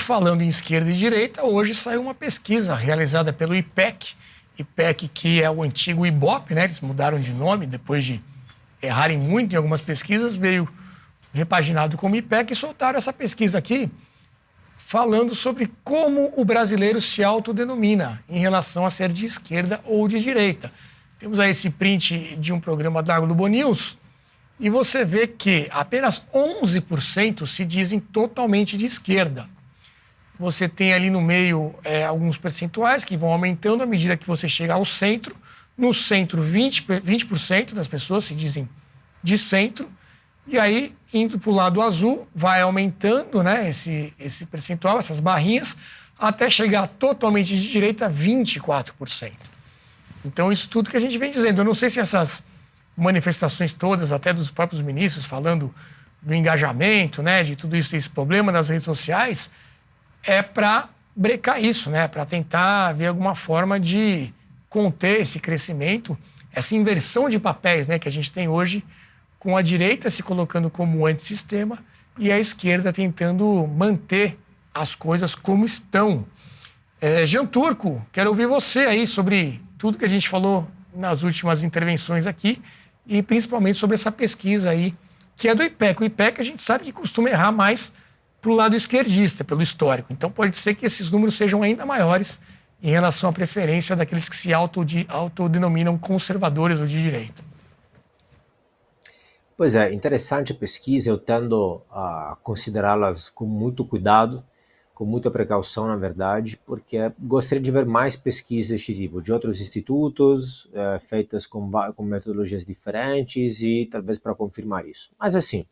falando em esquerda e direita, hoje saiu uma pesquisa realizada pelo IPEC, que é o antigo IBOP, né? Eles mudaram de nome depois de errarem muito em algumas pesquisas, veio repaginado como IPEC e soltaram essa pesquisa aqui falando sobre como o brasileiro se autodenomina em relação a ser de esquerda ou de direita. Temos aí esse print de um programa da Globo News e você vê que apenas 11% se dizem totalmente de esquerda. Você tem ali no meio alguns percentuais que vão aumentando à medida que você chega ao centro. No centro, 20% das pessoas se dizem de centro. E aí, indo para o lado azul, vai aumentando, né, esse percentual, essas barrinhas, até chegar totalmente de direita, 24%. Então, isso tudo que a gente vem dizendo. Eu não sei se essas manifestações todas, até dos próprios ministros, falando do engajamento, né, de tudo isso, esse problema das redes sociais, é para brecar isso, né, para tentar ver alguma forma de conter esse crescimento, essa inversão de papéis, né, que a gente tem hoje, com a direita se colocando como antissistema e a esquerda tentando manter as coisas como estão. Jean Turco, quero ouvir você aí sobre tudo que a gente falou nas últimas intervenções aqui e principalmente sobre essa pesquisa aí, que é do IPEC. O IPEC a gente sabe que costuma errar mais para o lado esquerdista, pelo histórico. Então pode ser que esses números sejam ainda maiores em relação à preferência daqueles que se autodenominam conservadores ou de direita. Pois é, interessante a pesquisa, eu tendo a considerá-las com muito cuidado, com muita precaução, na verdade, porque gostaria de ver mais pesquisas deste tipo, de outros institutos, feitas com metodologias diferentes e talvez para confirmar isso. Mas assim,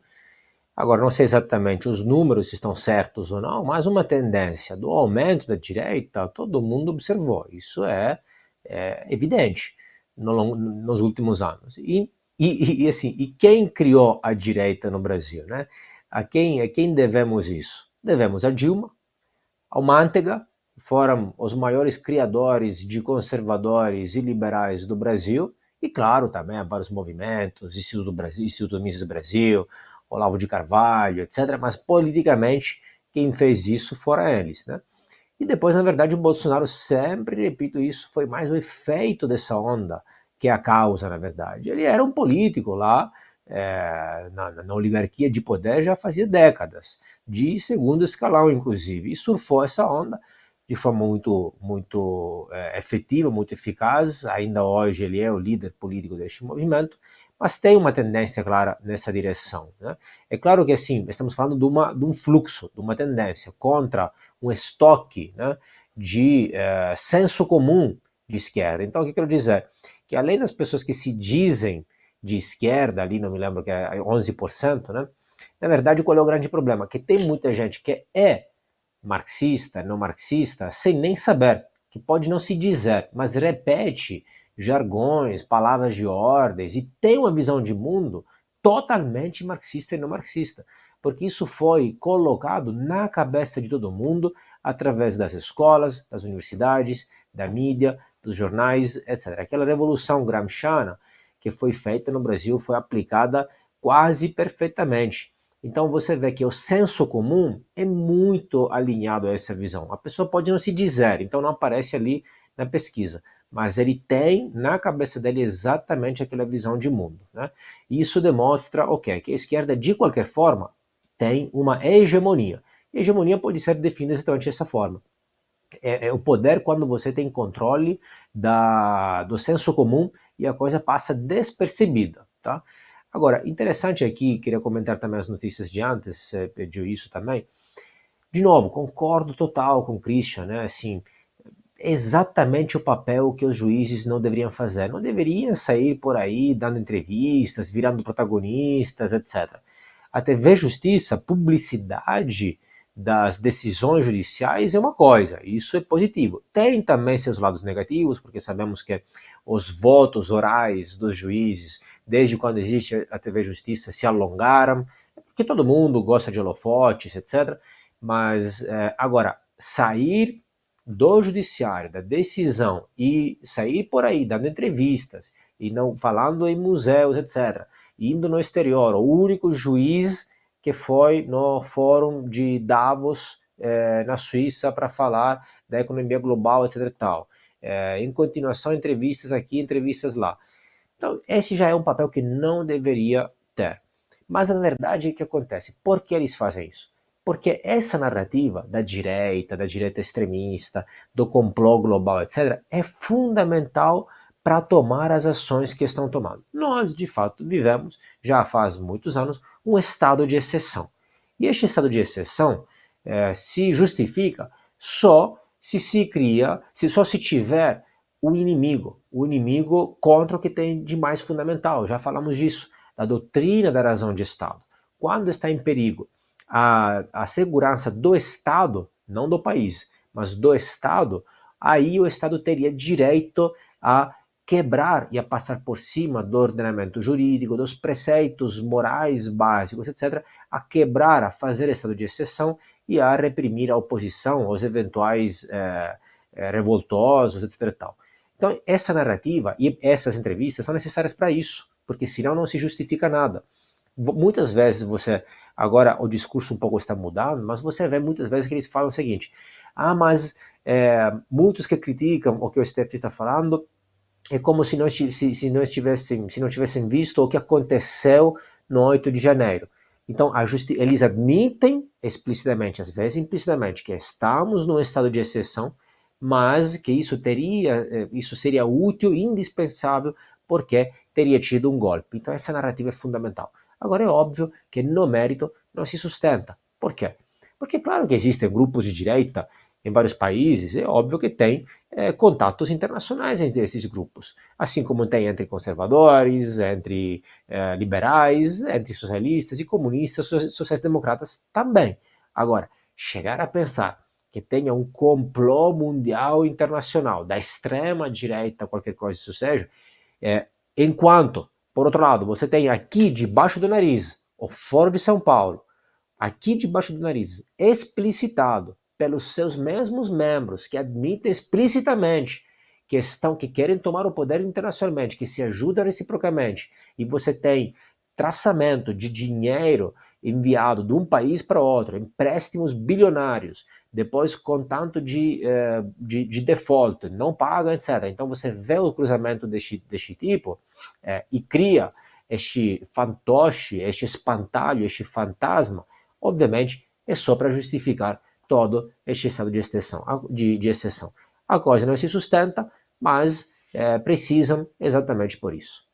agora não sei exatamente os números se estão certos ou não, mas uma tendência do aumento da direita, todo mundo observou, isso é evidente nos últimos anos. E quem criou a direita no Brasil, né? A quem devemos isso? Devemos a Dilma, ao Mantega, que foram os maiores criadores de conservadores e liberais do Brasil, e claro, também a vários movimentos, Instituto Brasil, Instituto Mises do Brasil, Olavo de Carvalho, etc. Mas politicamente, quem fez isso foram eles, né? E depois, na verdade, o Bolsonaro, sempre repito isso, foi mais o efeito dessa onda que a causa, na verdade. Ele era um político lá, na oligarquia de poder já fazia décadas, de segundo escalão, inclusive, e surfou essa onda de forma muito efetiva, muito eficaz. Ainda hoje ele é o líder político deste movimento, mas tem uma tendência clara nessa direção, né? É claro que, assim, estamos falando de um fluxo, de uma tendência contra um estoque, né, de senso comum de esquerda. Então, o que eu quero dizer? Que além das pessoas que se dizem de esquerda, ali não me lembro que é 11%, né? Na verdade, qual é o grande problema? Que tem muita gente que é marxista, não marxista, sem nem saber, que pode não se dizer, mas repete jargões, palavras de ordens e tem uma visão de mundo totalmente marxista e não marxista, porque isso foi colocado na cabeça de todo mundo através das escolas, das universidades, da mídia, dos jornais, etc. Aquela revolução gramsciana que foi feita no Brasil foi aplicada quase perfeitamente. Então você vê que o senso comum é muito alinhado a essa visão. A pessoa pode não se dizer, então não aparece ali na pesquisa, mas ele tem na cabeça dele exatamente aquela visão de mundo, né? E isso demonstra, ok, que a esquerda de qualquer forma tem uma hegemonia. E a hegemonia pode ser definida exatamente dessa forma. É o poder quando você tem controle do senso comum e a coisa passa despercebida, tá? Agora, interessante aqui, queria comentar também as notícias de antes, pediu isso também. De novo, concordo total com o Christian, né? Assim, exatamente o papel que os juízes não deveriam fazer. Não deveriam sair por aí dando entrevistas, virando protagonistas, etc. A TV Justiça, publicidade das decisões judiciais é uma coisa, isso é positivo. Tem também seus lados negativos, porque sabemos que os votos orais dos juízes, desde quando existe a TV Justiça, se alongaram, porque todo mundo gosta de holofotes, etc. Mas agora, sair do judiciário, da decisão, e sair por aí dando entrevistas, e não falando em museus, etc., indo no exterior, o único juiz que foi no fórum de Davos na Suíça para falar da economia global, etc. e tal. Em continuação, entrevistas aqui, entrevistas lá. Então, esse já é um papel que não deveria ter. Mas a verdade é que acontece. Por que eles fazem isso? Porque essa narrativa da direita extremista, do complô global, etc., é fundamental para tomar as ações que estão tomando. Nós, de fato, vivemos, já faz muitos anos, um estado de exceção. E este estado de exceção se justifica só se cria, só se tiver o inimigo contra o que tem de mais fundamental. Já falamos disso, da doutrina da razão de Estado. Quando está em perigo a segurança do Estado, não do país, mas do Estado, aí o Estado teria direito a quebrar e a passar por cima do ordenamento jurídico, dos preceitos morais básicos, etc., a quebrar, a fazer estado de exceção e a reprimir a oposição, os eventuais revoltosos, etc. Tal. Então, essa narrativa e essas entrevistas são necessárias para isso, porque senão não se justifica nada. Muitas vezes você, agora o discurso um pouco está mudando, mas você vê muitas vezes que eles falam o seguinte: mas muitos que criticam o que o STF está falando é como se não tivessem visto o que aconteceu no 8 de janeiro. Então, eles admitem explicitamente, às vezes implicitamente, que estamos num estado de exceção, mas que isso seria útil e indispensável porque teria tido um golpe. Então, essa narrativa é fundamental. Agora, é óbvio que no mérito não se sustenta. Por quê? Porque, claro que existem grupos de direita em vários países, é óbvio que tem contatos internacionais entre esses grupos, assim como tem entre conservadores, entre liberais, entre socialistas e comunistas, sociais-democratas também. Agora, chegar a pensar que tenha um complô mundial internacional da extrema direita, qualquer coisa isso seja, enquanto, por outro lado, você tem aqui debaixo do nariz o Foro de São Paulo, aqui debaixo do nariz, explicitado pelos seus mesmos membros que admitem explicitamente que querem tomar o poder internacionalmente, que se ajudam reciprocamente, e você tem traçamento de dinheiro enviado de um país para outro, empréstimos bilionários, depois com tanto de default, não paga, etc. Então você vê o cruzamento deste tipo e cria este fantoche, este espantalho, este fantasma, obviamente é só para justificar todo este estado de exceção. A coisa não se sustenta, mas precisam exatamente por isso.